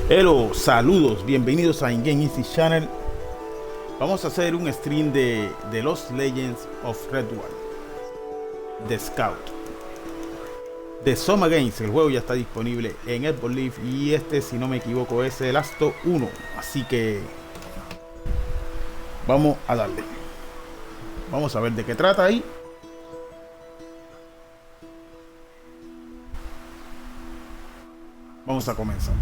Hello, saludos, bienvenidos a In-Game Easy Channel. Vamos a hacer un stream de Lost Legends of Redwall, The Scout, de Soma Games. El juego ya está disponible en Xbox Live y este, si no me equivoco, es el acto 1. Así que vamos a darle. Vamos a ver de qué trata ahí. Vamos a comenzar.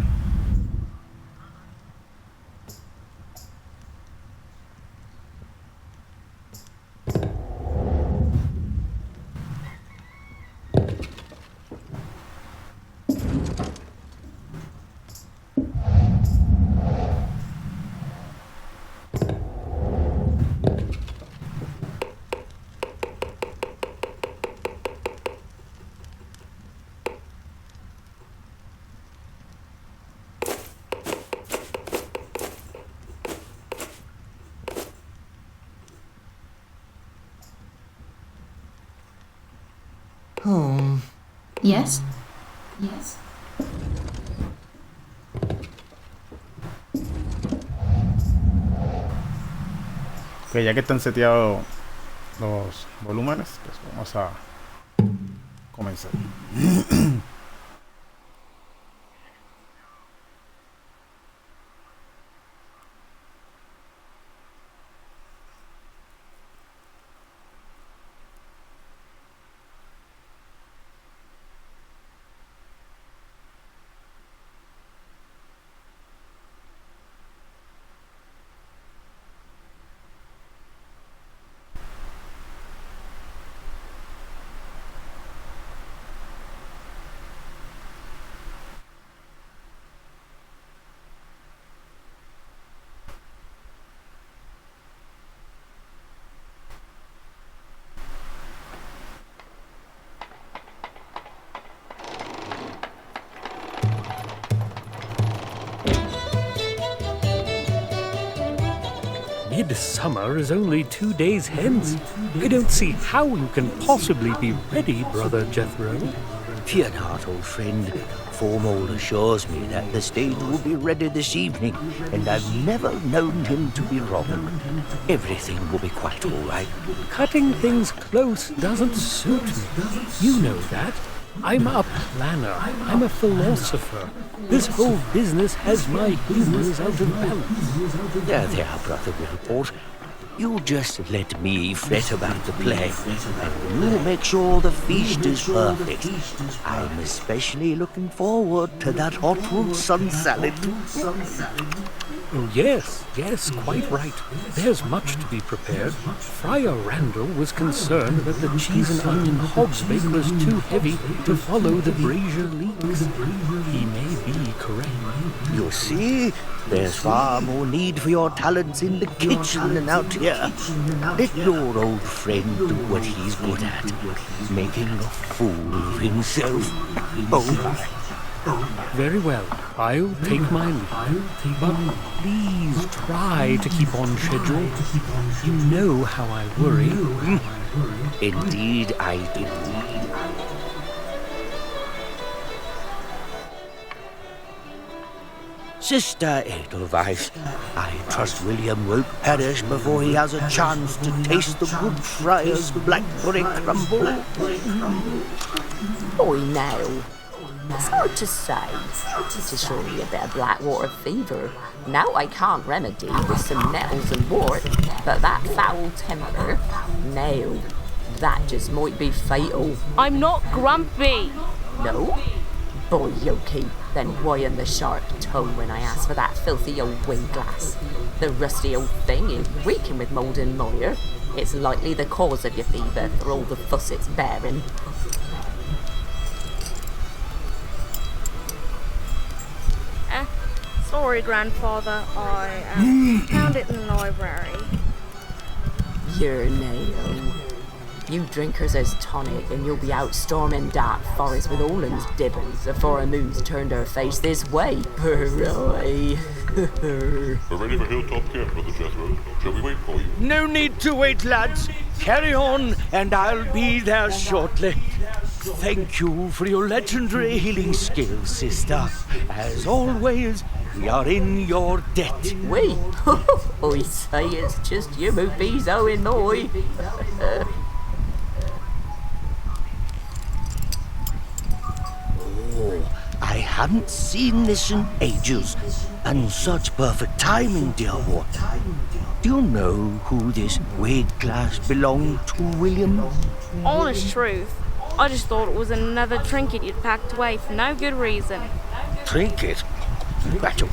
Home. Yes? Yes. Ok, ya que están seteados los volúmenes, pues vamos a comenzar. Midsummer is only 2 days hence. I don't see how you can possibly be ready, Brother Jethro. Fear not, old friend. Formal assures me that the stage will be ready this evening, and I've never known him to be wrong. Everything will be quite all right. Cutting things close doesn't suit me. You know that. I'm a planner. I'm a philosopher. This whole business has my business out of balance. There, Brother Redwall. You just let me fret about the play, and you'll make sure the feast is perfect. I'm especially looking forward to that hot root sun salad. Oh, yes, quite right. There's much to be prepared. Friar Randall was concerned that the cheese and onion hogsbake was too heavy to follow the brazier leaks. He may be correct. You see, there's far more need for your talents in the kitchen than out here. Let your old friend do what he's good at, making a fool of himself. Oh my. Very well, I'll take my leave. But please try to keep on schedule. You know how I worry. Indeed I do. Sister Edelweiss, I trust William won't perish before he has a chance to taste the good friar's blackberry crumble. Boy, now. It's hard to say. To show me a bit of Blackwater fever. Now I can't remedy with some nettles and wort, but that foul temper, no, that just might be fatal. I'm not grumpy. No? Boy, Yoki, then why in the sharp tone when I asked for that filthy old wing glass? The rusty old thing is reeking with mould and mire. It's likely the cause of your fever for all the fuss it's bearing. Sorry, Grandfather. I found it in the library. You're nail. You drinkers as tonic, and you'll be out storming that forest with all them's dibbers afore a moon's turned her face this way. Hooray! We're ready for Hilltop Camp, Brother Jethro. Shall we wait for you? No need to wait, lads. Carry on, and I'll be there shortly. Thank you for your legendary healing skills, sister. As always, We are in your debt. We? I say it's just you who be's owing moi. I hadn't seen this in ages, and such perfect timing, dear boy. Do you know who this weight glass belonged to, William? Honest truth, I just thought it was another trinket you'd packed away for no good reason. Trinket? Battle.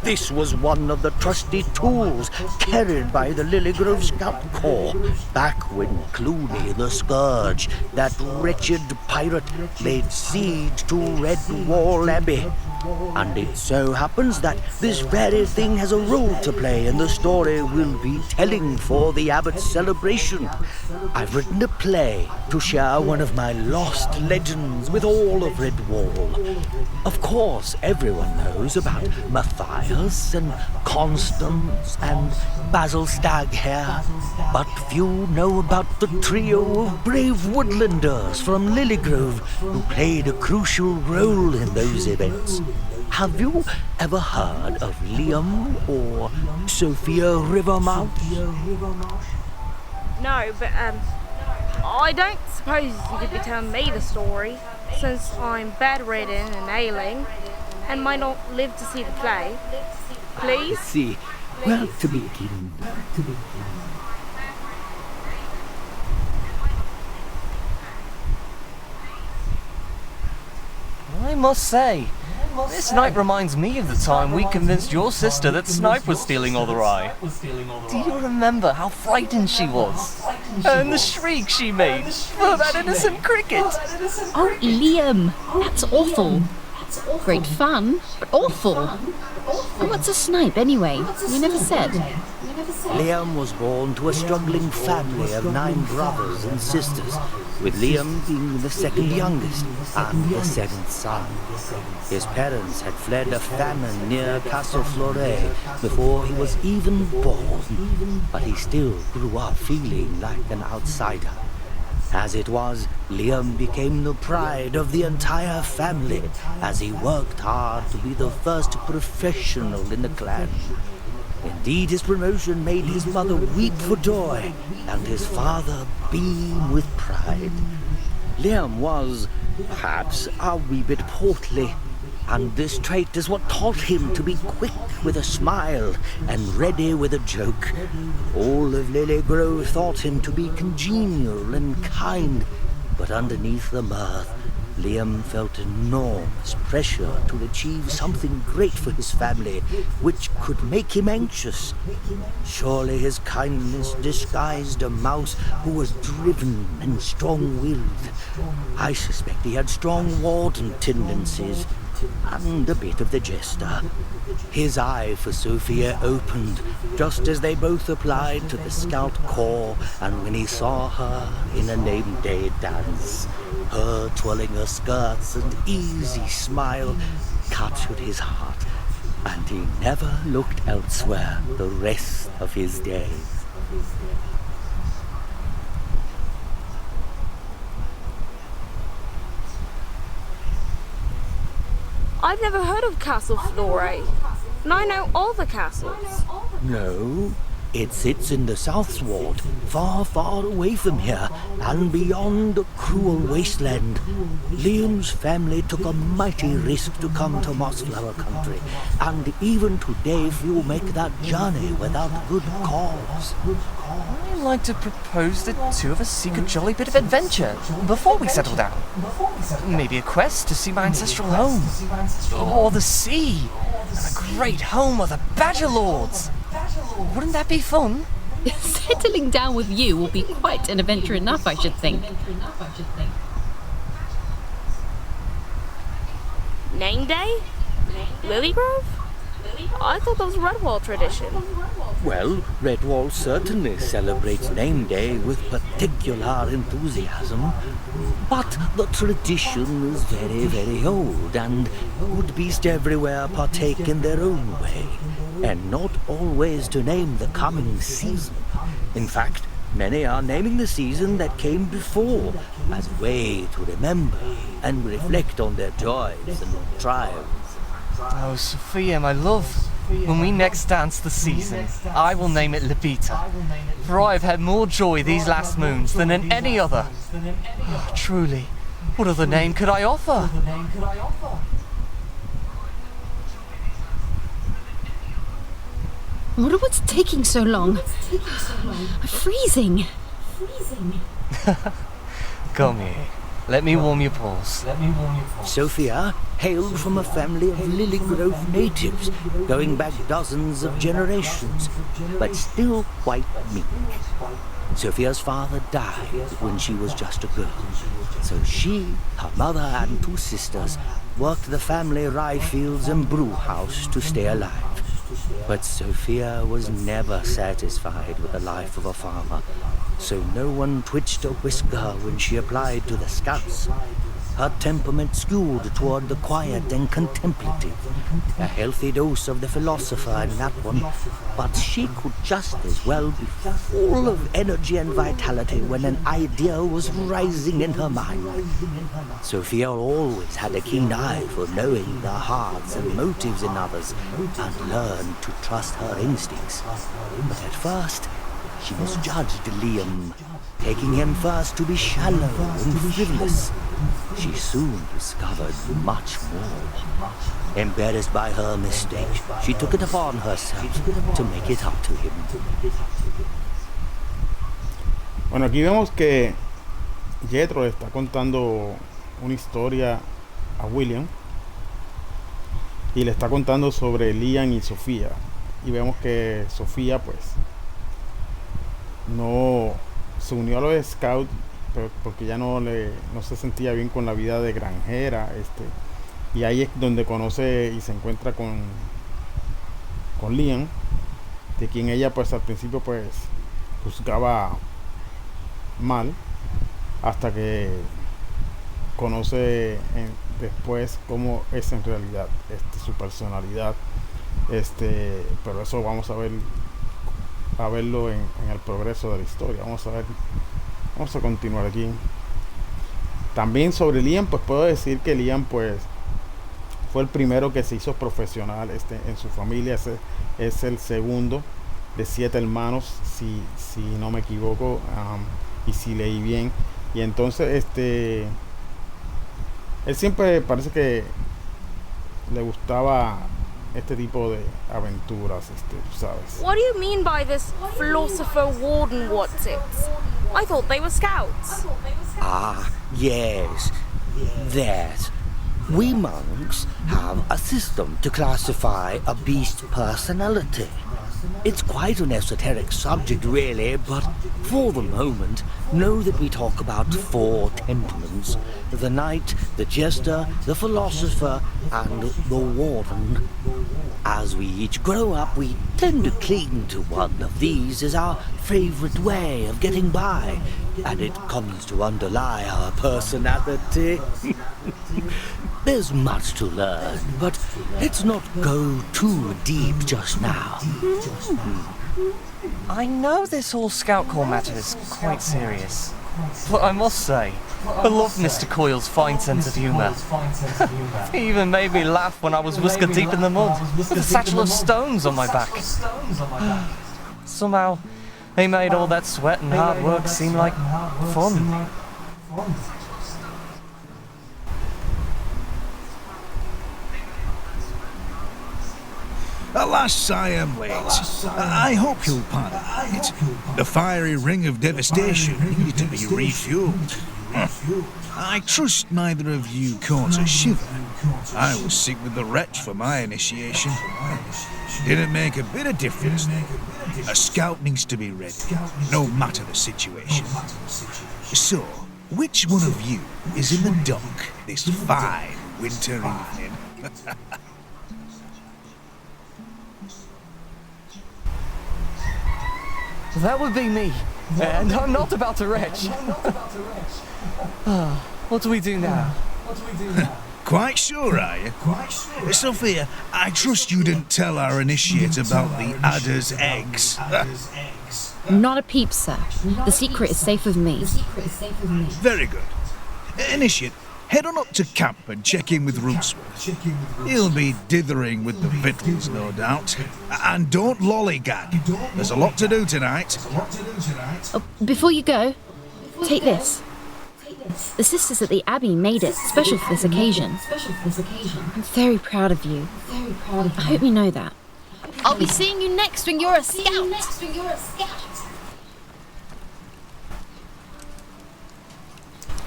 This was one of the trusty tools carried by the Lilygrove Scout Corps back when Clooney the Scourge, that wretched pirate, laid siege to Redwall Abbey. And it so happens that this very thing has a role to play in the story we'll be telling for the Abbot's celebration. I've written a play to share one of my lost legends with all of Redwall. Of course, everyone knows about Matthias and Constance and Basil Staghair, but few know about the trio of brave woodlanders from Lilygrove who played a crucial role in those events. Have you ever heard of Liam or Sophia Rivermouth? No, but I don't suppose you could be telling me the story, since I'm bedridden and ailing, and might not live to see the play. Please? Let's see. Well, to begin. I must say, this night reminds me of the time we convinced your sister that Snipe was stealing all the rye. Do you remember how frightened she was? And the shriek she made for that innocent cricket? Oh, Liam, that's awful. Great fun, but awful. What's a snipe anyway? You never said. Liam was born to a struggling family of 9 brothers and sisters, with Liam being the second youngest and the 7th son. His parents had fled a famine near Castle Fleury before he was even born, but he still grew up feeling like an outsider. As it was, Liam became the pride of the entire family as he worked hard to be the first professional in the clan. Indeed, his promotion made his mother weep for joy and his father beam with pride. Liam was, perhaps, a wee bit portly, and this trait is what taught him to be quick with a smile and ready with a joke. All of Lilygrove thought him to be congenial and kind, but underneath the mirth, Liam felt enormous pressure to achieve something great for his family, which could make him anxious. Surely his kindness disguised a mouse who was driven and strong-willed. I suspect he had strong warden tendencies, and a bit of the jester. His eye for Sophia opened just as they both applied to the Scout Corps, and when he saw her in a name-day dance, her twirling her skirts and easy smile captured his heart, and he never looked elsewhere the rest of his days. I've never heard of Castle Fleury, and I know all the castles. No, it sits in the Southward, far, far away from here, and beyond the cruel wasteland. Liam's family took a mighty risk to come to Mossflower Country, and even today few make that journey without good cause. I'd like to propose the two of us seek a jolly bit of adventure before we settle down. Maybe a quest to see my ancestral home, or the sea, and the great home of the Badger Lords. Wouldn't that be fun? Settling down with you will be quite an adventure enough, I should think. Name Day? Lilygrove? I thought that was a Redwall tradition. Well, Redwall certainly celebrates Name Day with particular enthusiasm, but the tradition is very, very old, and good beasts everywhere partake in their own way, and not always to name the coming season. In fact, many are naming the season that came before as a way to remember and reflect on their joys and triumphs. Oh, Sophia, my love, when we next dance the season, I will name it Lupita, for I have had more joy these last moons than in any other. Oh, truly, what other name could I offer? What's taking so long? I'm freezing. Come here. Let me warm your paws. Sophia hailed from a family of Lily Grove natives, going back dozens of generations, but still quite meek. Sophia's father died when she was just a girl, so she, her mother and 2 sisters worked the family rye fields and brew house to stay alive. But Sophia was never satisfied with the life of a farmer, so no one twitched a whisker when she applied to the Scouts. Her temperament skewed toward the quiet and contemplative, a healthy dose of the philosopher in that one, but she could just as well be full of energy and vitality when an idea was rising in her mind. Sophia always had a keen eye for knowing the hearts and motives in others, and learned to trust her instincts. But at first, she misjudged Liam, taking him first to be shallow and frivolous. She soon discovered much more. Embarrassed by her mistake, she took it upon herself to make it up to him. Bueno, aquí vemos que Jethro está contando una historia a William y le está contando sobre Liam y Sofía, y vemos que Sofía pues no se unió a los Scouts porque ya no se sentía bien con la vida de granjera, y ahí es donde conoce y se encuentra con Liam, de quien ella pues al principio pues juzgaba mal, hasta que conoce después cómo es en realidad su personalidad, pero eso vamos a verlo en el progreso de la historia. Vamos a continuar aquí. También sobre Liam, pues puedo decir que Liam pues fue el primero que se hizo profesional en su familia. Es el segundo de 7 hermanos, si no me equivoco, y si leí bien. Y entonces él siempre parece que le gustaba este tipo de aventuras, ¿sabes? What do you mean by this philosopher warden what's-its? I thought they were Scouts. Ah, yes, that. We monks have a system to classify a beast's personality. It's quite an esoteric subject, really, but for the moment, know that we talk about 4 temperaments: the knight, the jester, the philosopher, and the warden. As we each grow up, we tend to cling to one of these as our favorite way of getting by, and it comes to underlie our personality. There's much to learn, but let's not go too deep just now. I know this whole Scout Corps matter is quite serious, but I must say, I love Mr. Coyle's fine sense of humour. He even made me laugh when I was whisker deep in the mud, with a satchel of stones on my back. Somehow, they made all that sweat and hard work seem like fun. Alas, I am late. I hope you'll pardon it. The fiery ring of devastation needed to be refueled. I trust neither of you caught a shiver. I was sick with the retch for my initiation. Didn't make a bit of difference. A scout needs to be ready, no matter the situation. So, which one of you is in the dock this fine winter evening? That would be me, and I'm not about to retch. What do we do now? Quite sure, are you? Sophia, I trust you didn't tell our initiate about the adder's eggs. Not a peep, sir. The secret is safe with me. Very good. Initiate, head on up to camp and check in with Rootsworth. He'll be dithering with the victuals, no doubt. And don't lollygag. There's a lot to do tonight. Oh, before you go, take this. The sisters at the Abbey made it special for this occasion. I'm very proud of you. I hope you know that. I'll be seeing you next when you're a scout.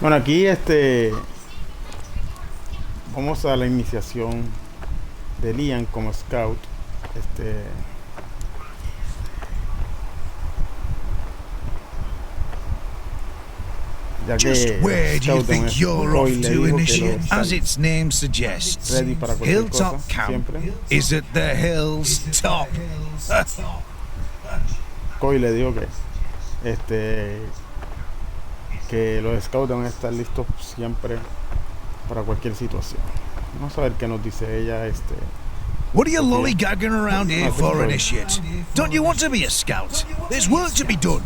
Bueno, aquí vamos a la iniciación de Liam como scout. Ya Just que where do you Scout think es you're off Coy le to, dijo que Initiate? lo As están its name suggests, ready para cualquier Hilltop cosa, Camp siempre. is at the hill's top. Coy le dijo que los scouts van a estar listos siempre para cualquier situación. Vamos a ver qué nos dice ella. What are you lollygagging around here That's for, good. Initiate? Don't you want to be a scout? There's work to be done.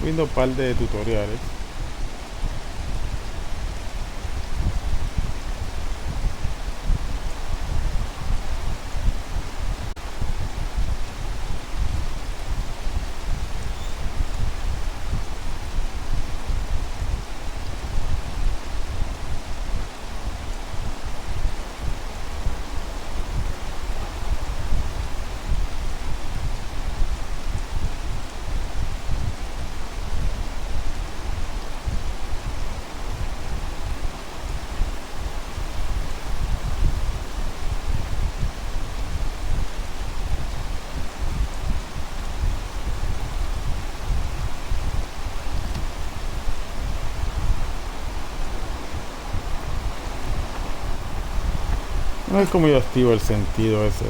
Viendo un par de tutoriales. No es como yo activo el sentido ese.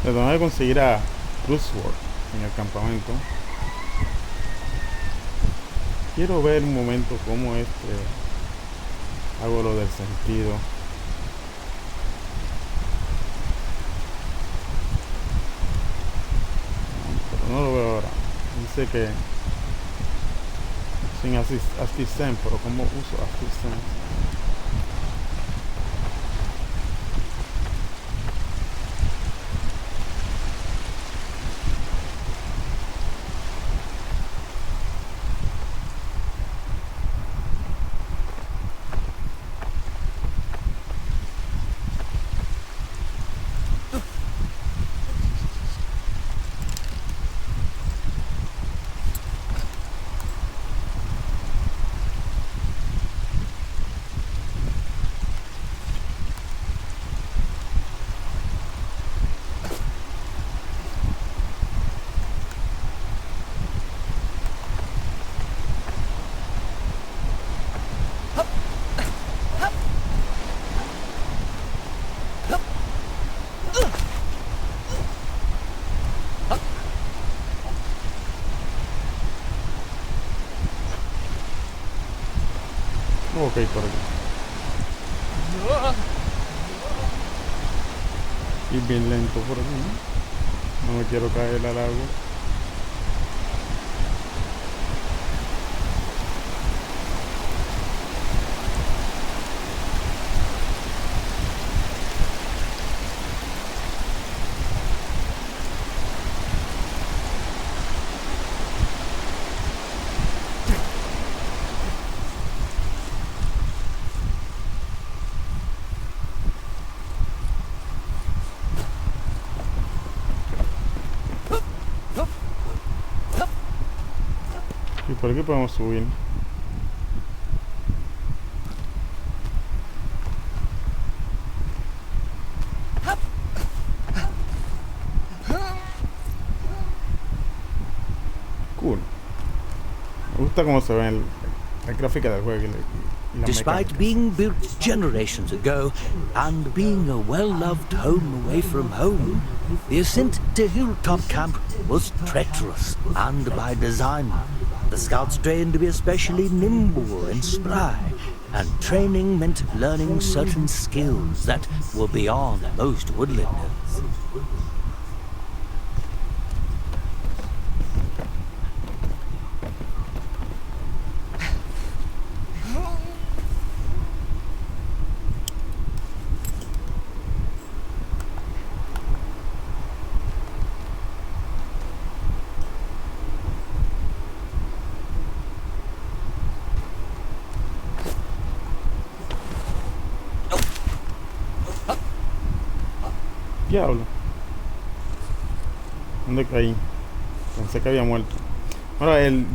Le tengo que conseguir a Redwall en el campamento. Quiero ver un momento cómo hago lo del sentido. Pero no lo veo ahora. Dice que sin assistant, pero ¿cómo uso assistant? Ok, por aquí. Y bien lento por aquí, ¿no? No me quiero caer al agua. Y por aquí podemos subir. Cool. Me gusta cómo se ve la gráfica del juego y la Despite mecánica. being built generations ago and being a well-loved home away from home, the ascent to Hilltop Camp was treacherous and by design. The scouts trained to be especially nimble and spry, and training meant learning certain skills that were beyond most woodlanders. Diablo. ¿Dónde caí? Pensé que había muerto. Bueno, el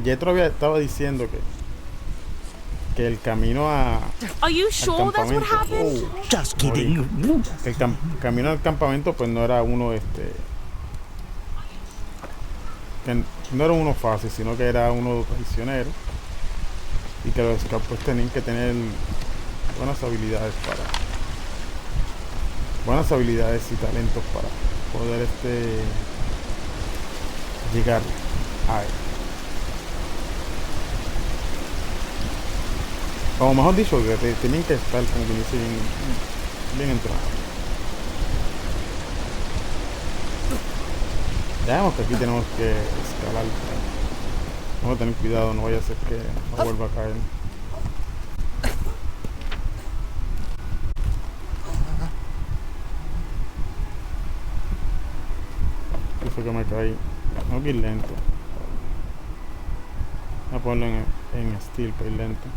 Jethro estaba diciendo que el camino a Are you al sure that's what campamento. happened? Just kidding. El camino al campamento pues no era uno que no era uno fácil, sino que era uno traicionero y que los scouts pues tenían que tener buenas habilidades y talentos para poder llegar a él. O mejor dicho, que tienen que estar, como que dice, bien entrenados. Ya vemos que aquí tenemos que escalar. Vamos a tener cuidado, no vaya a ser que no vuelva a caer. Aquí fue que me caí. No, que ir lento. Voy a ponerlo en steel para ir lento.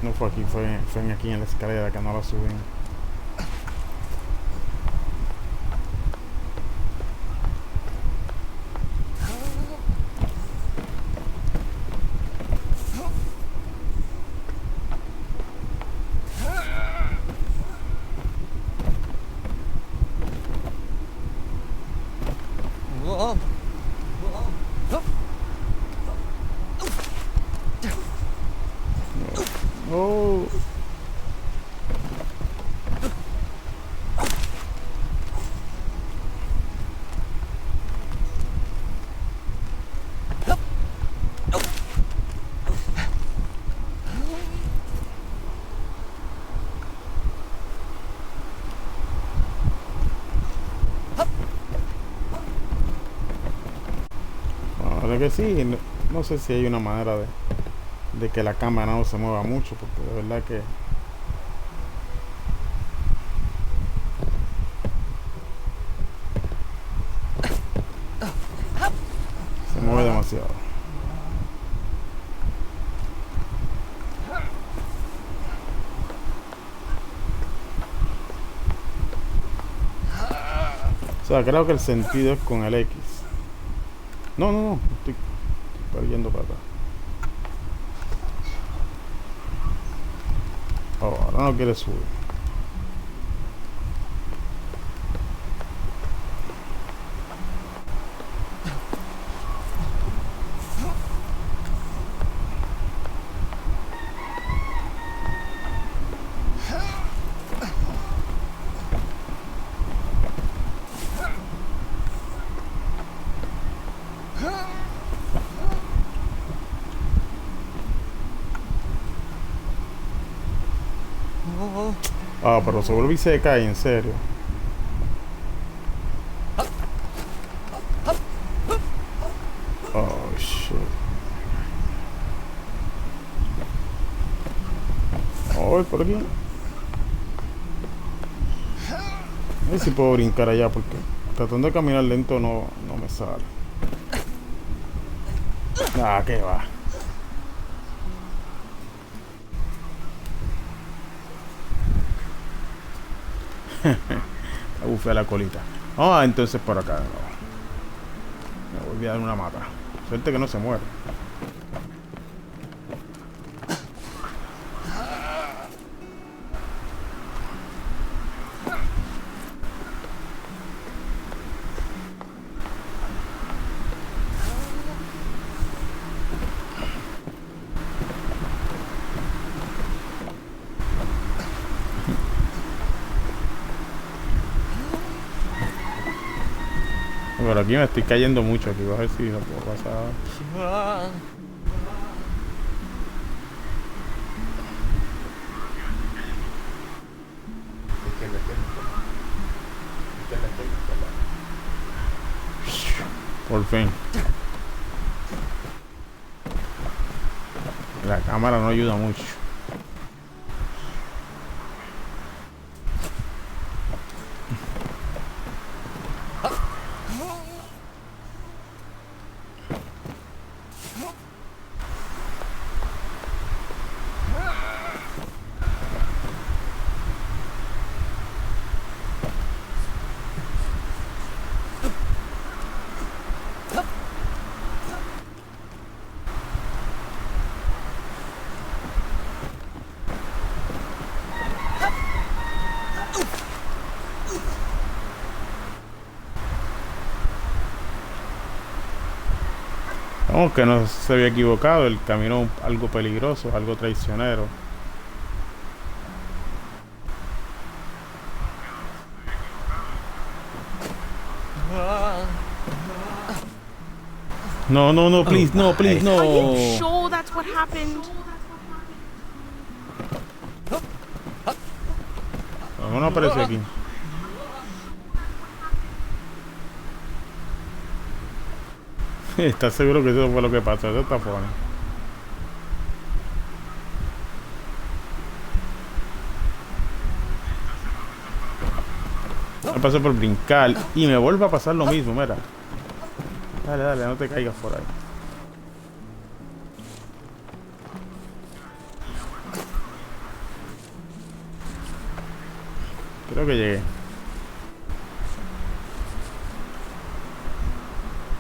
No fue aquí, fue aquí en la escalera que no la subí. Oh. Ahora que sí, no sé si hay una manera de que la cámara no se mueva mucho, porque de verdad que se mueve demasiado. O sea, creo que el sentido es con el X. No, estoy yendo para acá. Oh, ahora no quiere subir. Ah, pero se vuelve y se cae, en serio. Oh, shit. Oh, por aquí. A ver si puedo brincar allá, porque tratando de caminar lento no me sale. Ah, que va. La bufé a la colita. Ah, entonces por acá. Me voy voy a dar una mata. Suerte que no se muere. Pero aquí me estoy cayendo mucho. Aquí voy a ver si lo puedo pasar. Por fin. La cámara no ayuda mucho. Aunque no se había equivocado, el camino algo peligroso, algo traicionero. No, no, no, please, no, please, no. Are you sure that's what happened? ¿Cómo no apareció aquí? ¿Estás seguro que eso fue lo que pasó? Eso está funny. Me pasé por brincar y me vuelve a pasar lo mismo, mira. Dale, dale, no te caigas por ahí. Creo que llegué.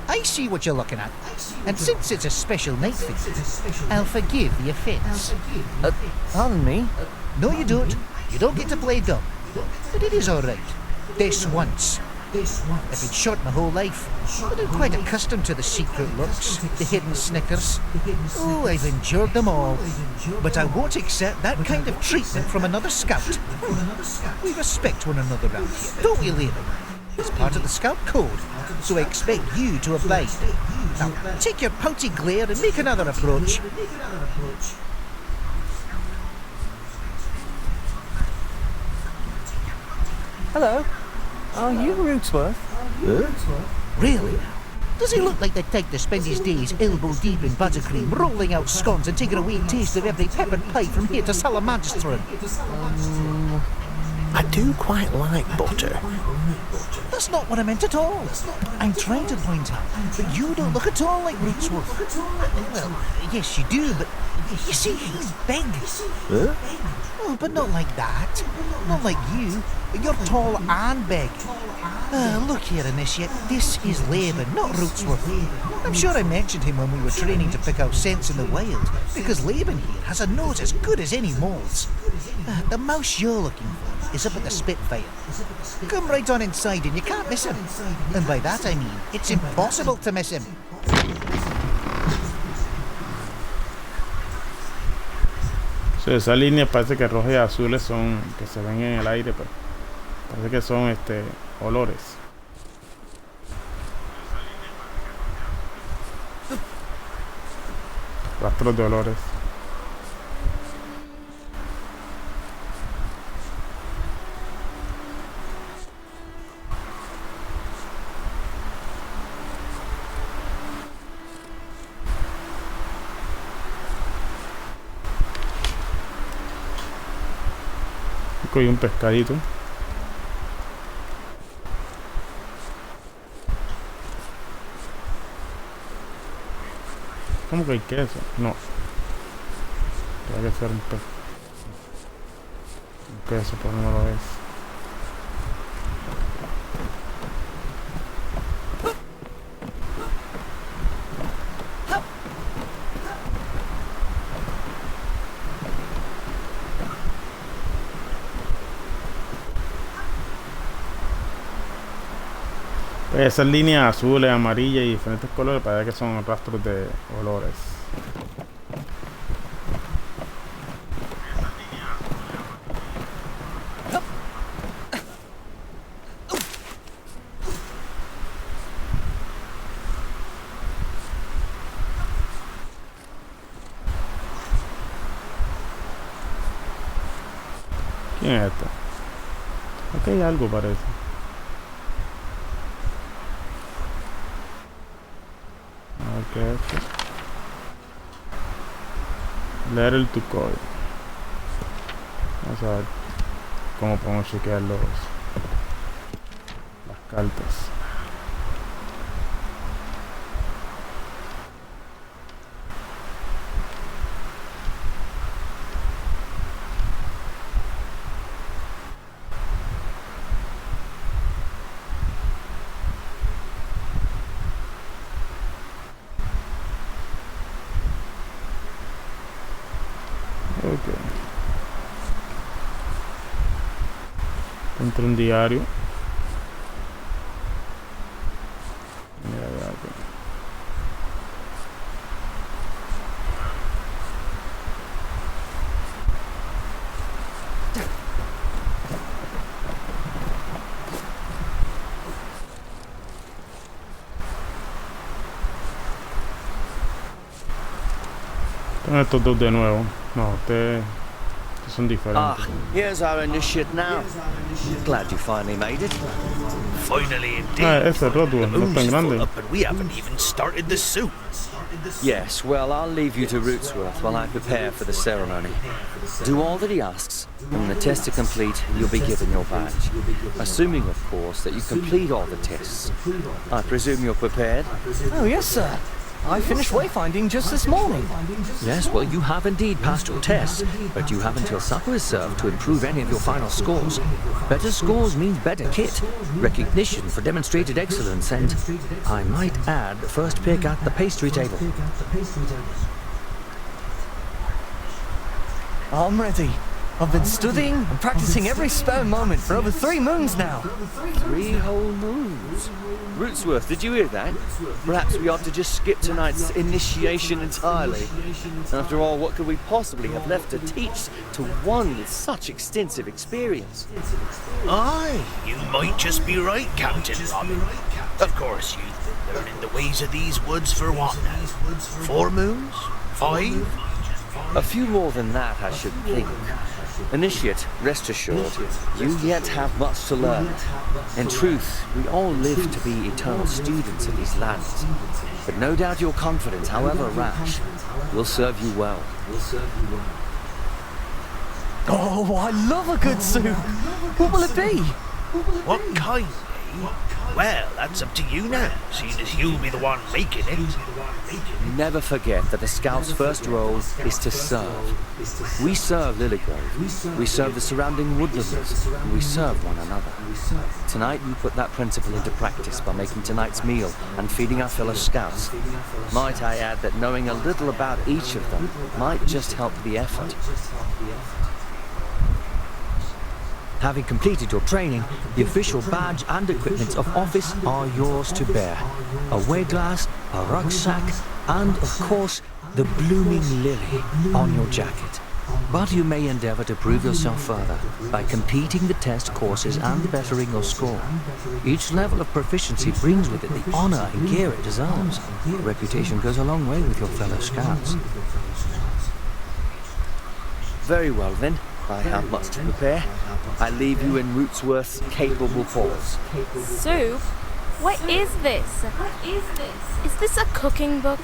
I see what you're looking at, and since it's a special night for you, I'll forgive the offence. Pardon me? No, you don't. You don't get to play dumb. But it is all right. This once. I've been short my whole life, but I'm quite accustomed to the secret looks, the hidden snickers. Oh, I've endured them all. But I won't accept that kind of treatment from another scout. We respect one another round here, don't we, Laban? It's part of the scout code, so I expect you to obey. Now, take your pouty glare and make another approach. Hello. Are you Rootsworth? Really? Does he look like the type to spend his days elbow deep in buttercream, rolling out scones and taking a wee taste of every peppered pie from here to Salamander's throne? I do quite like butter. That's not what I meant at all. I'm trying to point out that you don't look at all like Rootsworth. Well, yes you do, but you see, he's big. Huh? Oh, but not like that. Not like you. You're tall and big. Look here, Initiate. This is Laban, not Rootsworth. I'm sure I mentioned him when we were training to pick out scents in the wild, because Laban here has a nose as good as any mole's. The mouse you're looking for is up at the Spitfire. Come right on inside and you can't miss him. And by that I mean, it's impossible to miss him. So, esas líneas parece que rojas y azules son que se ven en el aire, pero parece que son olores. Rastros de olores. Y un pescadito. ¿Cómo que hay queso? No. Tiene que ser un queso, pero no lo es. Esas líneas azules, amarillas y diferentes colores parece que son rastros de olores. ¿Quién es esto? Aquí hay algo, parece. ¿Qué es esto? Letter to code. Vamos a ver cómo podemos chequear las cartas. Ok. Entra un diario. Mira, ya, ok. Son estos dos de nuevo. No, estos son diferentes. Here's our initiate now. Glad you finally made it. Finally indeed. Ese es Redwall, no es tan grande. Up and we haven't even started the soup. Yes, well, I'll leave you to Rootsworth while I prepare for the ceremony. Do all that he asks, and when the tests are complete, you'll be given your badge. Assuming, of course, that you complete all the tests. I presume you're prepared? Oh, yes, sir. I finished wayfinding just this morning. Yes, well, you have indeed passed your tests, but you have until supper is served to improve any of your final scores. Better scores means better kit, recognition for demonstrated excellence, and, I might add, first pick at the pastry table. I'm ready. I've been studying and practicing every spare moment for over 3 moons now. 3 whole moons? Rootsworth, did you hear that? Perhaps we ought to just skip tonight's initiation entirely. After all, what could we possibly have left to teach to one with such extensive experience? Aye, you might just be right, Captain Robin. Of course, you've been learning the ways of these woods for what now? 4 moons? 5? A few more than that, I should think. Initiate, rest assured, you yet have much to learn. In truth, we all live to be eternal students of these lands. But no doubt your confidence, however rash, will serve you well. Oh, I love a good soup. What will it be? What kind, eh? Well, that's up to you now, seeing as you'll be the one making it. Never forget that a scout's first role is to serve. We serve Lilygrove, we serve the surrounding woodlands, and we serve one another. Tonight you put that principle into practice by making tonight's meal and feeding our fellow scouts. Might I add that knowing a little about each of them might just help the effort. Having completed your training, the official badge and equipment of office are yours to bear. A weigh-glass, a rucksack, and, of course, the blooming lily on your jacket. But you may endeavour to prove yourself further by competing the test courses and bettering your score. Each level of proficiency brings with it the honour and gear it deserves. Reputation goes a long way with your fellow scouts. Very well then. I have much to prepare. I leave you in Rootsworth's capable paws. Soup? What is this? Is this a cooking book?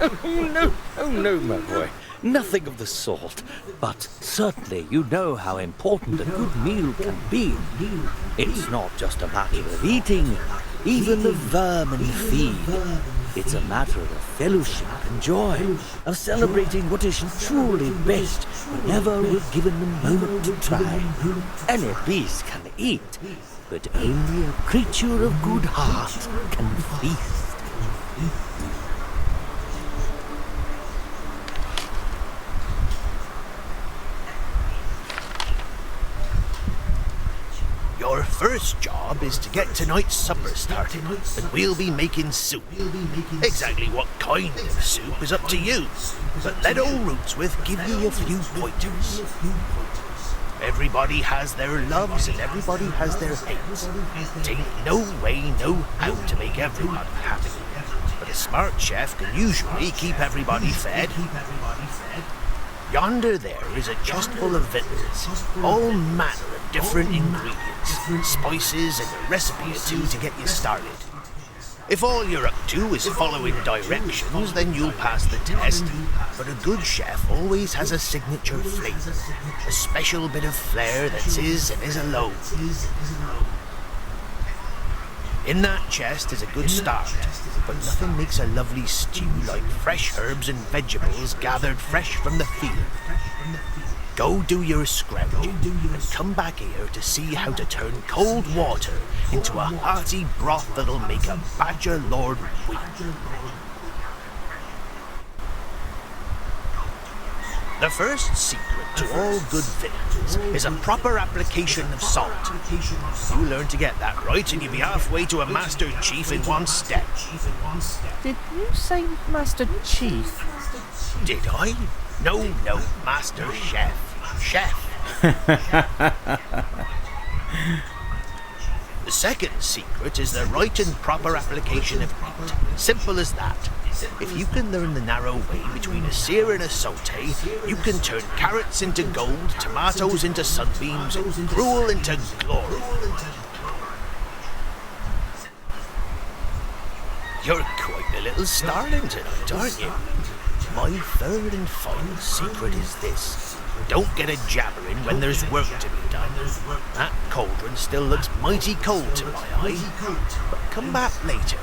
Oh no, my boy. Nothing of the sort. But certainly you know how important a good meal can be. It's not just a matter of eating. Even the vermin feed. It's a matter of fellowship and joy, of celebrating what is truly best whenever we're given the moment to try. Any beast can eat, but only a creature of good heart can feast. Your first job is to get tonight's supper started, and we'll be making soup. Exactly what kind of soup is up to you, but let old Rootsworth give you a few pointers. Everybody has their loves and everybody has their hates. Tain't no way know how to make everybody happy, but a smart chef can usually keep everybody fed. Yonder there is a chest full of victuals, all manner of different ingredients, spices, and a recipe or two to get you started. If all you're up to is following directions, then you'll pass the test. But a good chef always has a signature flavour, a special bit of flair that's his and his alone. In that chest is a good start, but nothing makes a lovely stew like fresh herbs and vegetables gathered fresh from the field. Go do your scrounging and come back here to see how to turn cold water into a hearty broth that'll make a badger lord weep. The first secret to all good victuals is a proper application of salt. You learn to get that right and you'll be halfway to a Master Chief in one step. Did you say Master Chief? Did I? No, Master Chef. The second secret is the right and proper application of meat. Simple as that. If you can learn the narrow way between a sear and a saute, you can turn carrots into gold, tomatoes into sunbeams, and gruel into glory. You're quite a little starling tonight, aren't you? My third and final secret is this. Don't get a jabbering when there's work to be done. That cauldron still looks mighty cold to my eye. But come back later.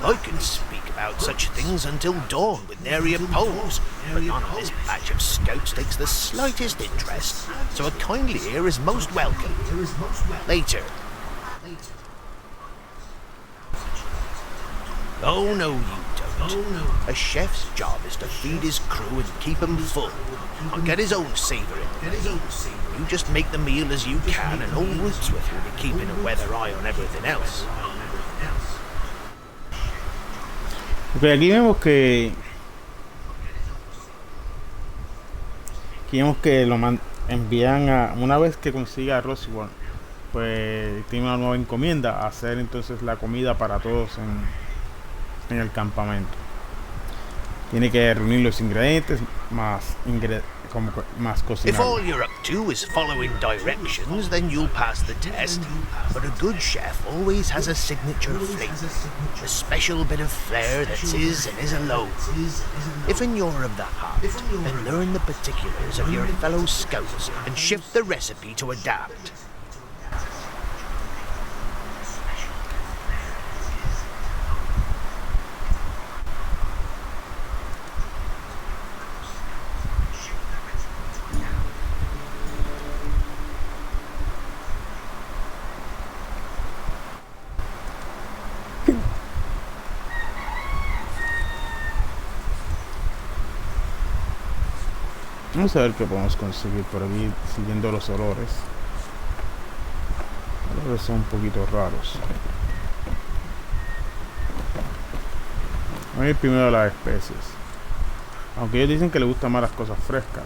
I can speak about such things until dawn with nary a pause, but none of this batch of scouts takes the slightest interest, so a kindly ear is most welcome. Later. Oh, no, you don't. A chef's job is to feed his crew and keep 'em full. I'll get his own savour in the day. You just make the meal as you can, and old Rootsworth will be keeping a weather eye on everything else. Ok, aquí vemos que lo envían a, una vez que consiga a Redwall, pues tiene una nueva encomienda, a hacer entonces la comida para todos en el campamento. Tiene que reunir los ingredientes más cocinar. If all you're up to is following directions, then you'll pass the test. But a good chef always has a signature flavour, a special bit of flair that's his and his alone. If you're of the heart, then learn the particulars of your fellow scouts and shift the recipe to adapt. Vamos a ver qué podemos conseguir por aquí siguiendo los olores. Los olores son un poquito raros. Vamos a ir primero a las especies. Aunque ellos dicen que les gustan más las cosas frescas.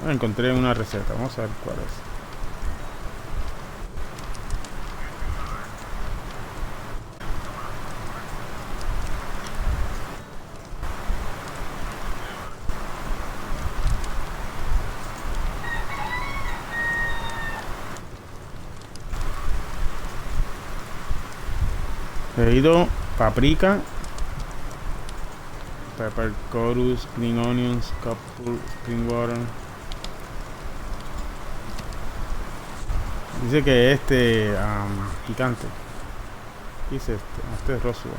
Encontré una receta, vamos a ver cuál es. Pedido paprika, pepper, chorus, green onions, couple, spring water. Dice que picante. ¿Qué dice este es Redwall.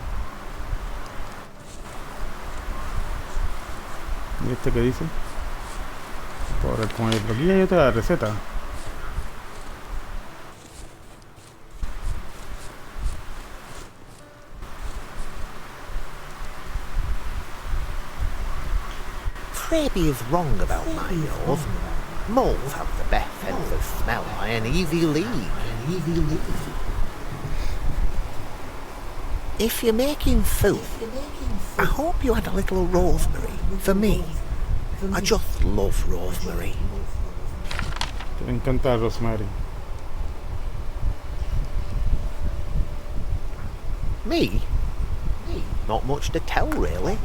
¿Y este qué dice? Por aquí hay otra receta. Frebbie is wrong about my love. Moles have the best sense of smell by an easy league. If you're making soup, I hope you add a little rosemary for me. I just love rosemary. Te encanta Rosemary. Me? Not much to tell, really.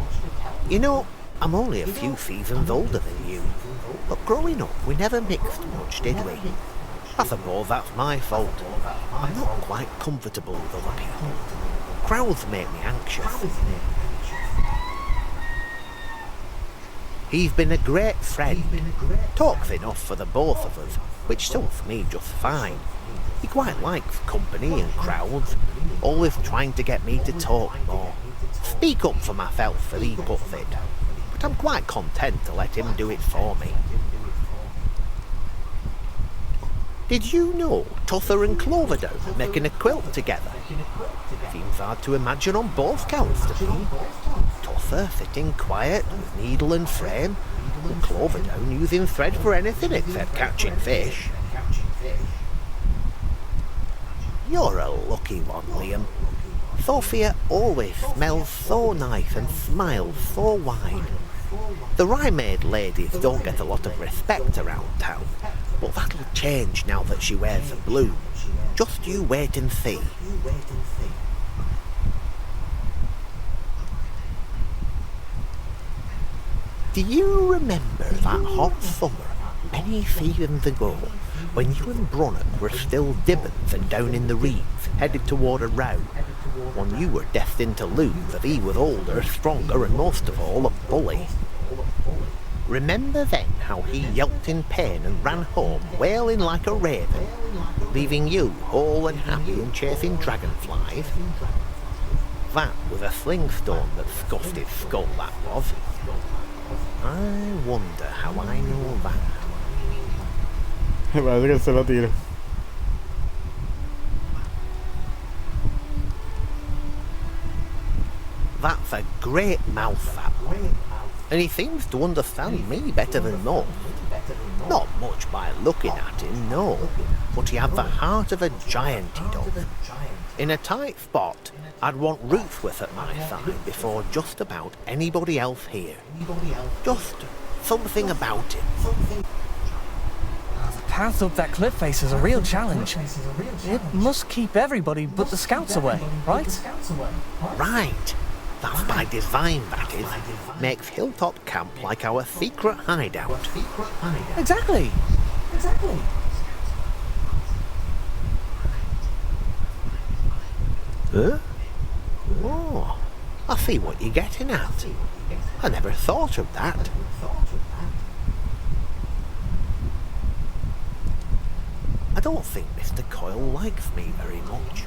You know, I'm only a few seasons older than you. But growing up, we never mixed much, did we? I suppose that's my fault. I'm not quite comfortable with other people. Crowds make me anxious. He's been a great friend. Talks enough for the both of us, which suits me just fine. He quite likes company and crowds, always trying to get me to talk more. Speak up for myself, as he puts it. But I'm quite content to let him do it for me. Did you know Tuther and Cloverdown are making a quilt together? Seems hard to imagine on both counts to me. Tuther sitting quiet with needle and frame, and Cloverdown using thread for anything except catching fish. You're a lucky one, Liam. Sophia always smells so nice and smiles so wide. The Rye-Maid ladies don't get a lot of respect around town, but that'll change now that she wears a bloom. Just you wait and see. Do you remember that hot summer many seasons ago when you and Bronnock were still Dibbons and down in the reeds, headed toward a row? When you were destined to lose, as he was older, stronger, and most of all, a bully. Remember then how he yelped in pain and ran home, wailing like a raven, leaving you whole and happy and chasing dragonflies? That was a slingstone that scuffed his skull, that was. I wonder how I know that. Me parece que se lo tira. That's a great mouth, that one. And he seems to understand me better than most. Not much by looking at him, no. But he had the heart of a giant, he does. In a tight spot, I'd want Ruthworth at my side before just about anybody else here. Just something about him. The path up that cliff face is a real challenge. It must keep everybody but the scouts away, right? Right. That's by design, that is. Makes Hilltop Camp like our secret hideout. Exactly. Huh? Oh, I see what you're getting at. I never thought of that. I don't think Mr. Coyle likes me very much.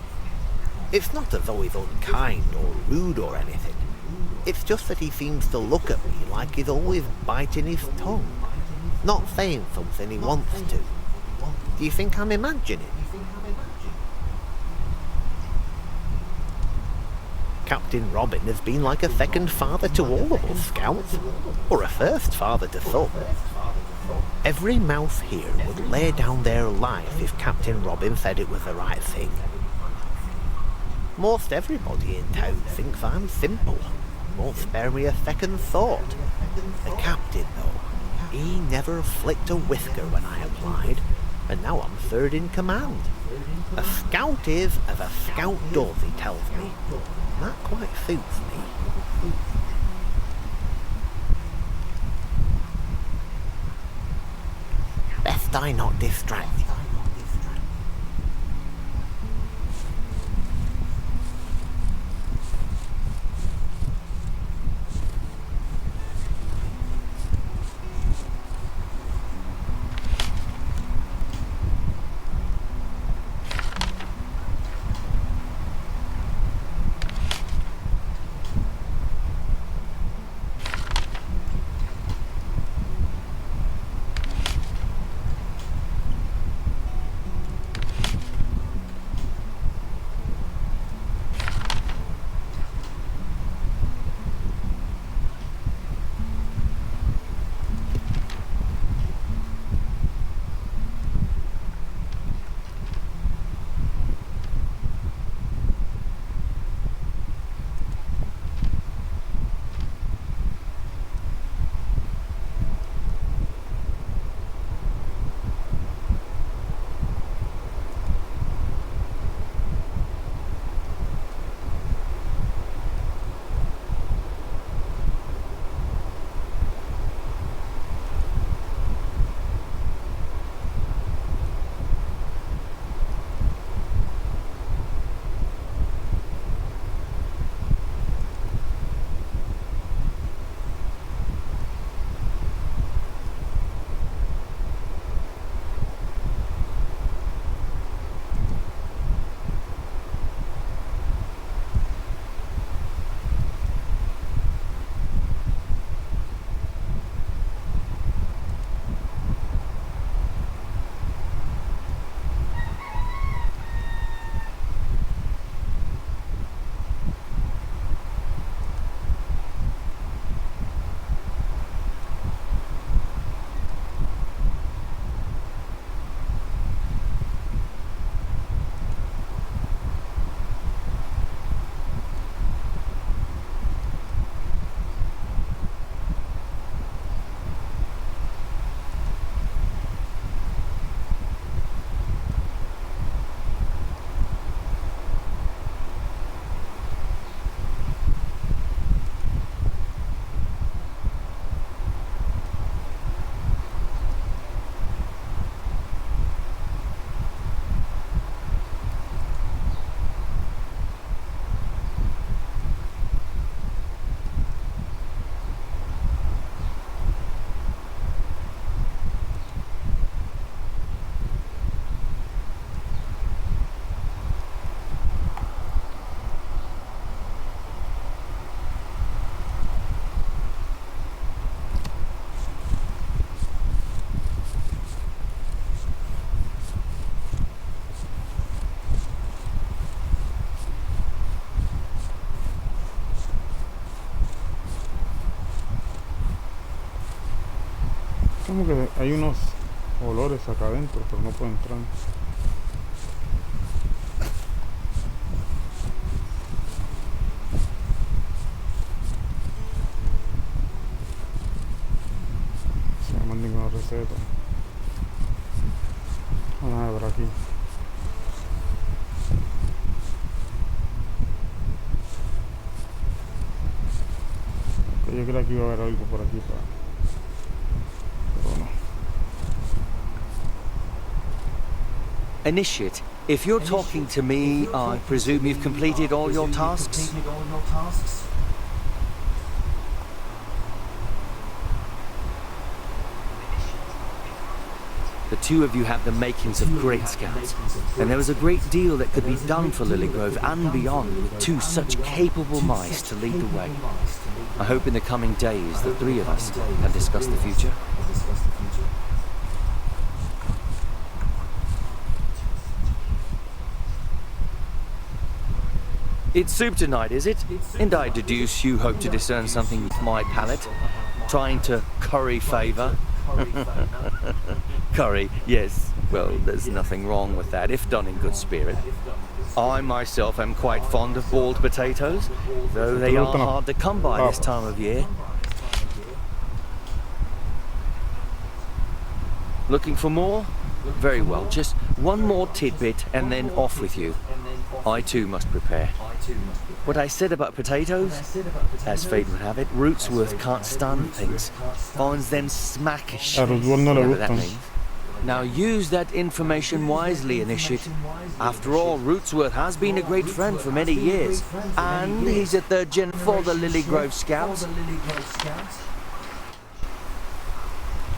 It's not as though he's unkind or rude or anything. It's just that he seems to look at me like he's always biting his tongue, not saying something he wants to. Do you think I'm imagining? Captain Robin has been like a second father to all of us scouts, or a first father to some. Every mouth here would lay down their life if Captain Robin said it was the right thing. Most everybody in town thinks I'm simple, won't spare me a second thought. The captain, though, he never flicked a whisker when I applied, and now I'm third in command. A scout is as a scout does, he tells me. That quite suits me. Best I not distract you. como que hay unos olores acá adentro, pero no puedo entrar. Se me manda ninguna receta. Vamos a ver aquí. Yo creo que iba a haber algo por aquí pero no. Initiate, if you're talking to me, I presume you've completed all your tasks? The two of you have the makings of great scouts, and there is a great deal that could be done for Lilygrove and beyond with two such capable mice to lead the way. I hope in the coming days the three of us can discuss the future. It's soup tonight, is it? And I deduce you hope to discern something with my palate, trying to curry favour. Curry, yes. Well, there's nothing wrong with that, if done in good spirit. I myself am quite fond of boiled potatoes, though they are hard to come by this time of year. Looking for more? Very well, just one more tidbit and then off with you. I too must prepare. What I said about potatoes? As fate would have it, Rootsworth can't stand things. Finds them smackish, whatever that means. Now use that information wisely, Initiate. After all, Rootsworth has been a great friend for many years, and he's a third gen for the Lilygrove Scouts.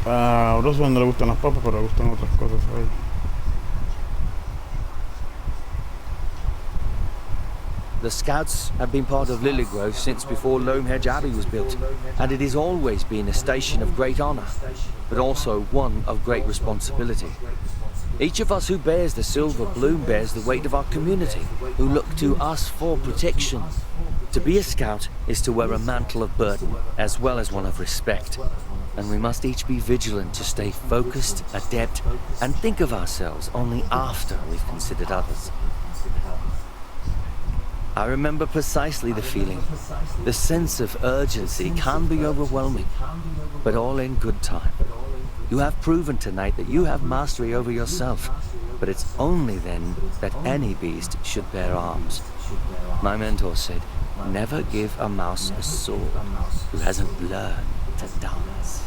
A Roswell no le gustan las papas, pero le gustan otras cosas ahí. The Scouts have been part of Lilygrove since before Lomehedge Abbey was built, and it has always been a station of great honour, but also one of great responsibility. Each of us who bears the silver bloom bears the weight of our community, who look to us for protection. To be a Scout is to wear a mantle of burden, as well as one of respect, and we must each be vigilant to stay focused, adept, and think of ourselves only after we've considered others. I remember precisely the feeling. The sense of urgency can be overwhelming, but all in good time. You have proven tonight that you have mastery over yourself, but it's only then that any beast should bear arms. My mentor said, never give a mouse a sword who hasn't learned to dance.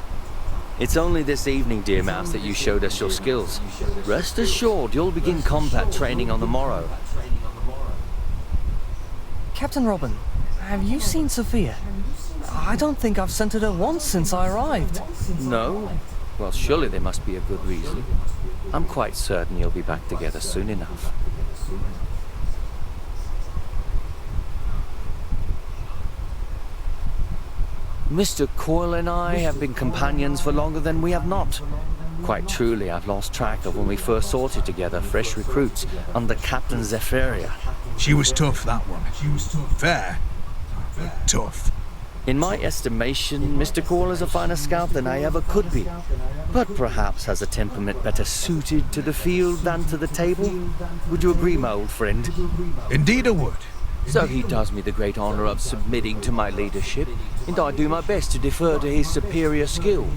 It's only this evening, dear mouse, that you showed us your skills. Rest assured you'll begin combat training on the morrow. Captain Robin, have you seen Sophia? I don't think I've scented her once since I arrived. No? Well, surely there must be a good reason. I'm quite certain you'll be back together soon enough. Mr. Coyle and I have been companions for longer than we have not. Quite truly, I've lost track of when we first sorted together, fresh recruits, under Captain Zephyria. She was tough, that one. Fair, but tough. In my estimation, Mr. Coyle is a finer scout than I ever could be, but perhaps has a temperament better suited to the field than to the table. Would you agree, my old friend? Indeed I would. So he does me the great honour of submitting to my leadership, and I do my best to defer to his superior skill.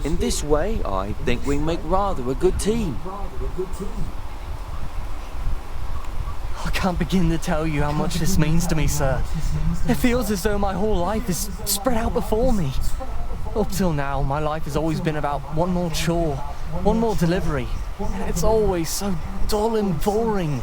In this way, I think we make rather a good team. I can't begin to tell you how much this means to me, sir. It feels as though my whole life is spread out before me. Up till now, my life has always been about one more chore, one more delivery. It's always so dull and boring.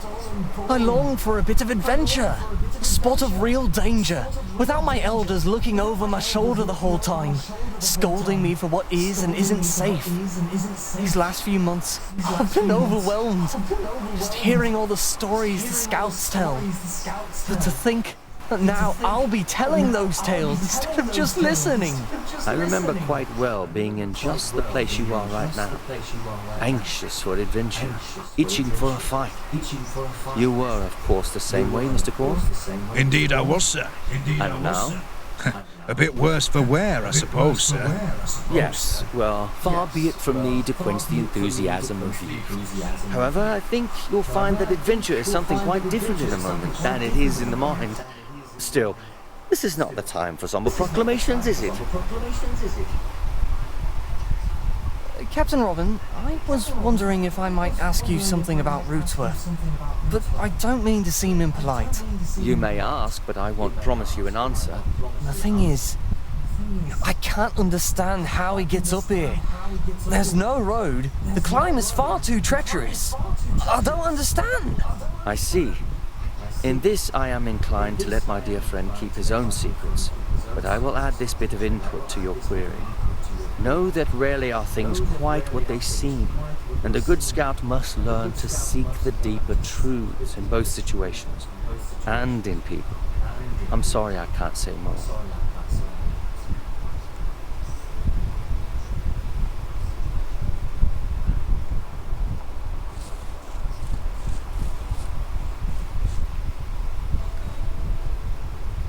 I long for a bit of adventure, a spot of real danger, without my elders looking over my shoulder the whole time, scolding me for what is and isn't safe. These last few months, I've been overwhelmed, just hearing all the stories the scouts tell. But to think that now I'll be telling those tales instead of just listening. I remember quite well being in just the place you are right now, anxious for adventure, itching for a fight. You were, of course, the same way, Mr. Coyle? Indeed I was, sir. And now? A bit worse for wear, I suppose, sir. Yes, well, far be it from me to quench the enthusiasm of youth. However, I think you'll find that adventure is something quite different in the moment than it is in the mind. Still, this is not the time for somber proclamations, is it? Captain Robin, I was wondering if I might ask you something about Rootsworth, but I don't mean to seem impolite. You may ask, but I won't promise you an answer. The thing is, I can't understand how he gets up here. There's no road. The climb is far too treacherous. I don't understand. I see. In this, I am inclined to let my dear friend keep his own secrets, but I will add this bit of input to your query. Know that rarely are things quite what they seem, and a good scout must learn to seek the deeper truths in both situations, and in people. I'm sorry I can't say more.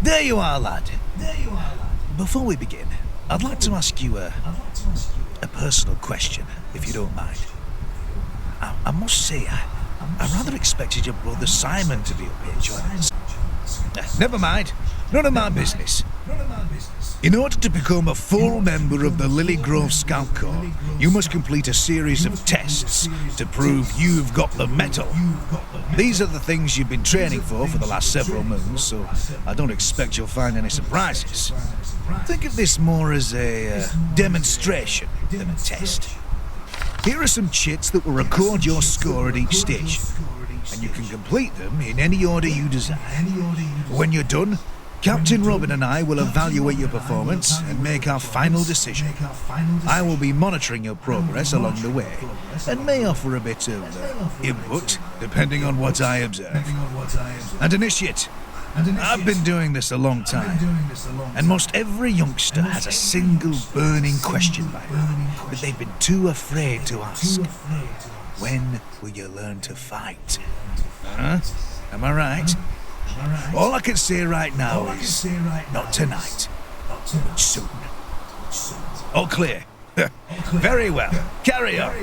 There you are, lad. Before we begin, I'd like to ask you a personal question, if you don't mind. I must say, I rather expected your brother Simon to be up here joining us. Never mind. None of my business. In order to become a full member of the Lily Grove Scout Corps, you must complete a series of tests to prove you've got the mettle. These are the things you've been training for the last several moons, so I don't expect you'll find any surprises. Think of this more as a demonstration than a test. Here are some chits that will record your score at each station, and you can complete them in any order you desire. When you're done, Captain Robin and I will evaluate your performance and make our final decision. I will be monitoring your progress along the way, and may offer a bit of input, depending on what I observe. And Initiate, I've been doing this a long time, and most every youngster has a single burning question by now that they've been too afraid to ask. When will you learn to fight? Huh? Am I right? All I can say right now is, not tonight, but soon. All clear? Very well. Carry on.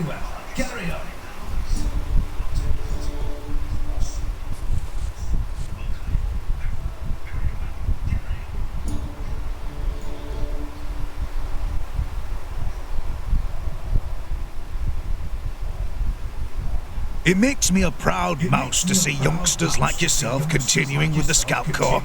It makes me a proud mouse to see youngsters like yourself continuing with the Scout Corps.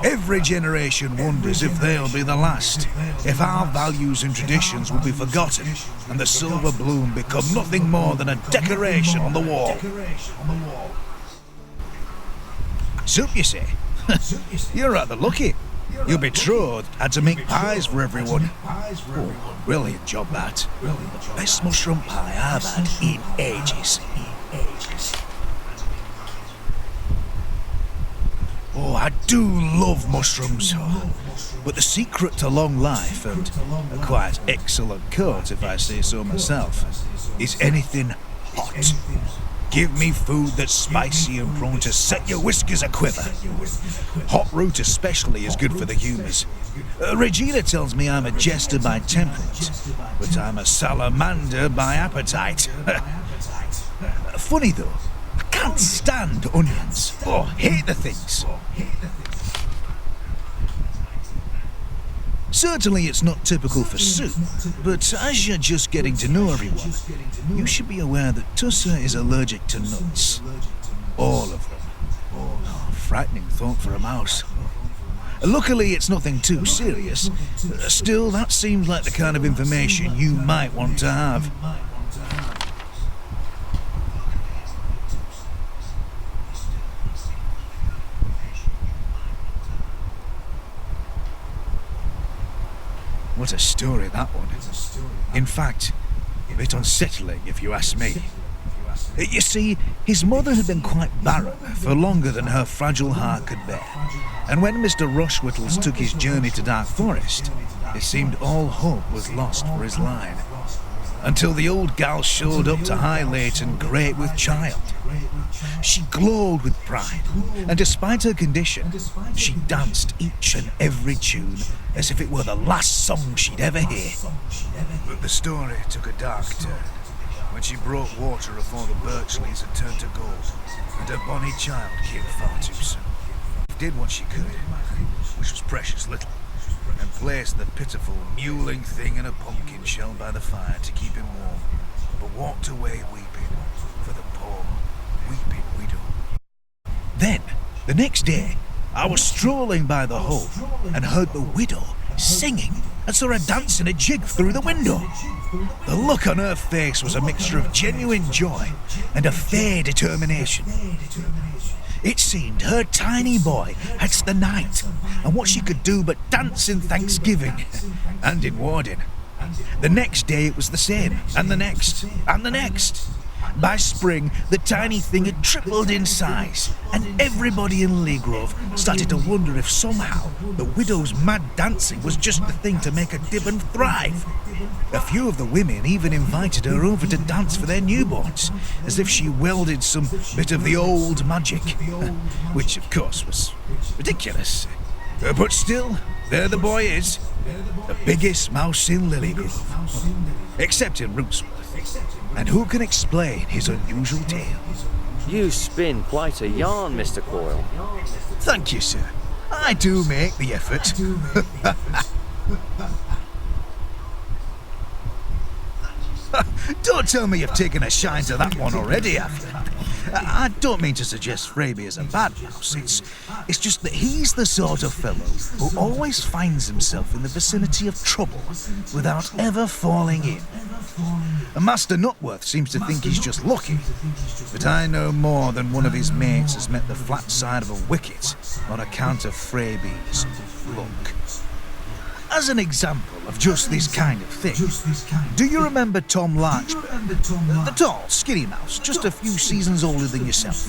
Every generation wonders if they'll be the last, if our values and traditions will be forgotten, and the silver bloom become nothing more than a decoration on the wall. Soup, you say? You're rather lucky. Your betrothed had to make pies for everyone. Oh, brilliant job, that. Best mushroom pie I've had in ages. Oh, I do love mushrooms. But the secret to long life and a quite excellent coat, if I say so myself, is anything hot. Give me food that's spicy and prone to set your whiskers a-quiver. Hot root especially is good for the humours. Regina tells me I'm a jester by temperament, but I'm a salamander by appetite. Funny though, I can't stand onions. Oh, hate the things. Certainly it's not typical for soup, but as you're just getting to know everyone, you should be aware that Tussa is allergic to nuts. All of them. Oh, frightening thought for a mouse. Luckily it's nothing too serious. Still, that seems like the kind of information you might want to have. What a story, that one. In fact, a bit unsettling if you ask me. You see, his mother had been quite barren for longer than her fragile heart could bear. And when Mr. Rushwittles took his journey to Dark Forest, it seemed all hope was lost for his line. until the old gal showed up to High Leighton great with child. She glowed with pride, and despite her condition, she danced each and every tune as if it were the last song she'd ever hear. But the story took a dark turn when she brought water afore the birch leaves had turned to gold, and her bonny child came far too soon. She did what she could, which was precious little, and placed the pitiful, mewling thing in a pumpkin shell by the fire to keep him warm, but walked away weeping for the poor, weeping widow. Then, the next day, I was strolling by the hole and heard the widow singing and saw her dancing a jig through the window. The look on her face was a mixture of genuine joy and a fair determination. It seemed her tiny boy had the night, and what she could do but dance in Thanksgiving and in Warden. The next day it was the same, and the next, and the next. By spring, the tiny thing had tripled in size, and everybody in Lee Grove started to wonder if somehow the widow's mad dancing was just the thing to make her dip and thrive. A few of the women even invited her over to dance for their newborns, as if she wielded some bit of the old magic, which of course was ridiculous. But still, there the boy is, the biggest mouse in Lily Grove, except in Rootsworth. And who can explain his unusual tale? You spin quite a yarn, Mr. Coyle. Thank you, sir. I do make the effort. Don't tell me you've taken a shine to that one already, have you? I don't mean to suggest Fraby is a bad mouse. It's just that he's the sort of fellow who always finds himself in the vicinity of trouble without ever falling in. Master Nutworth seems to think he's just lucky, but I know more than one of his mates has met the flat side of a wicket on account of Fraby's luck. As an example of just this kind of thing, do you remember Tom Larchburn? The tall, skinny mouse, just a few seasons older than yourself.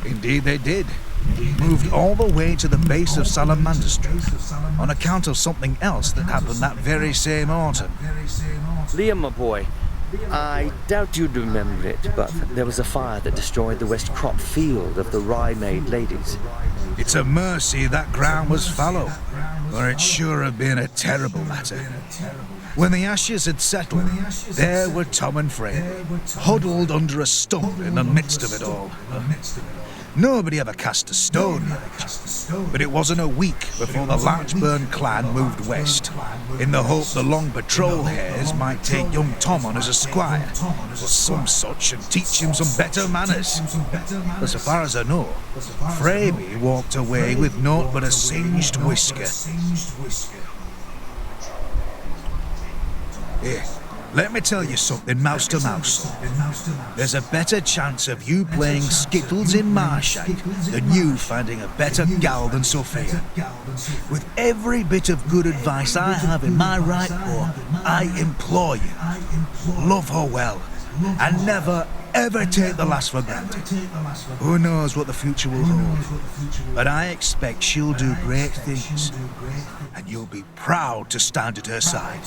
Indeed they did. Moved all the way to the base of Salamander Street on account of something else that happened that very same autumn. Liam, my boy, I doubt you'd remember it, but there was a fire that destroyed the West Crop field of the Rye-Maid ladies. It's a mercy that ground was fallow, or it sure have been a terrible matter. When the ashes had settled, there were Tom and Fred, huddled under a stump in the midst of it all. Nobody ever cast a stone, but it wasn't a week before the Larchburn clan moved west, in the hope the long patrol hares might take young Tom on as a squire, or some such, and teach him some better manners. But so far as I know, Fraby walked away with naught but a singed whisker. Here, let me tell you something, mouse to mouse. There's a better chance of you playing skittles in Marshite than you finding a better gal than Sophia. With every bit of good advice I have in my right paw, I implore you, love her well, and never, ever take the last for granted. Who knows what the future will hold, but I expect she'll do great things, and you'll be proud to stand at her side.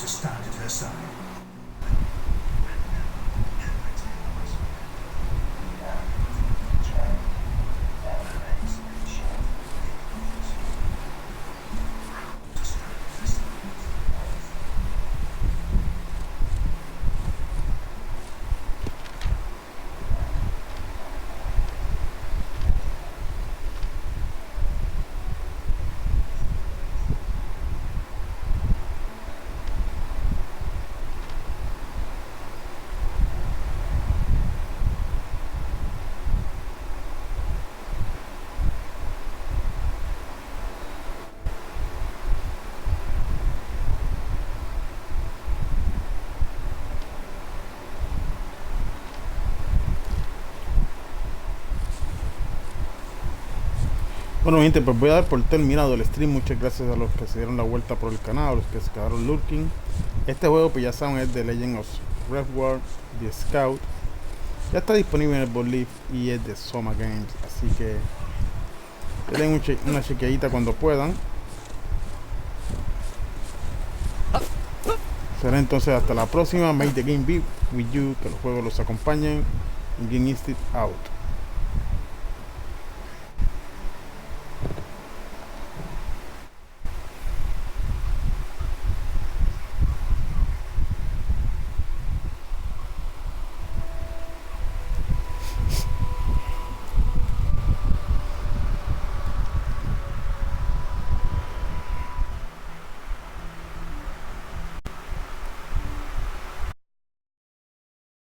Bueno, gente, pues voy a dar por terminado el stream. Muchas gracias a los que se dieron la vuelta por el canal, a los que se quedaron lurking. Este juego, pues ya saben, es de Legend of Redwall, The Scout. Ya está disponible en el Bolif y es de Soma Games, así que den una chequeadita cuando puedan. Será entonces hasta la próxima. Make the game be with you, que los juegos los acompañen. Game Instinct out.